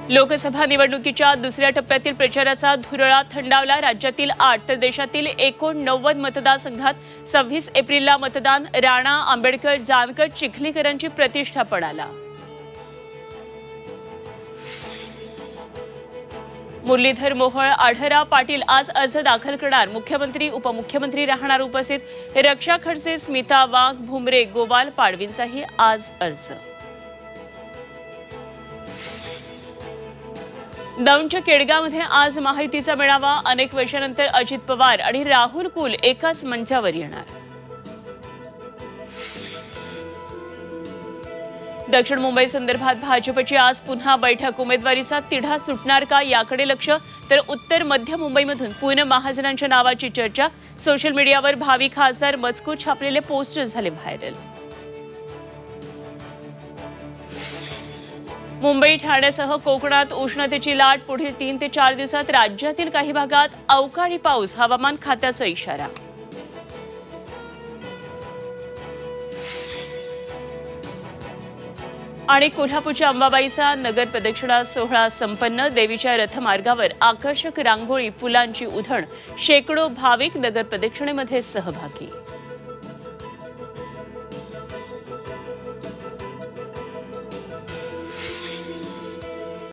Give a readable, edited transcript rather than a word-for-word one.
लोकसभा निवडणुकीच्या दुसऱ्या टप्प्यातील प्रचाराचा धुरळा थंडावला। राज्यातील 8 तर देशातील 89 मतदारसंघात 26 एप्रिलला मतदान। राणा, आंबेडकर, जानकर, चिखलीकरांची प्रतिष्ठा पणाला। मुरलीधर मोहोळ, आढळराव पाटील आज अर्ज दाखल करणार। मुख्यमंत्री, उपमुख्यमंत्री राहणार उपस्थित। रक्षा खडसे, स्मिता वाघ, भुमरे, गोवाल, पाडवींचाही आज अर्ज। दौंडच्या केडगावमध्ये आज महायुतीचा मेळावा। अनेक वर्षांनंतर अजित पवार आणि राहुल कुल एकाच मंचावर येणार। दक्षिण मुंबई संदर्भात भाजपची आज पुन्हा बैठक। उमेदवारीचा तिढा सुटणार का याकडे लक्ष, तर उत्तर मध्य मुंबईमधून पूनम महाजनांच्या नावाची चर्चा। सोशल मीडियावर भावी खासदार मजकूर छापलेले पोस्टर्स झाले व्हायरल। मुंबई, ठाण्यासह कोकणात उष्णतेची लाट। पुढील 3 ते 4 दिवसात राज्यातील काही भागात अवकाळी पाऊस, हवामान खात्याचा इशारा। आणि कोल्हापूरच्या अंबाबाईचा नगर प्रदक्षिणा सोहळा संपन्न। देवीच्या रथमार्गावर आकर्षक रांगोळी, फुलांची उधळ। शेकडो भाविक नगर प्रदक्षिणेमध्ये सहभागी।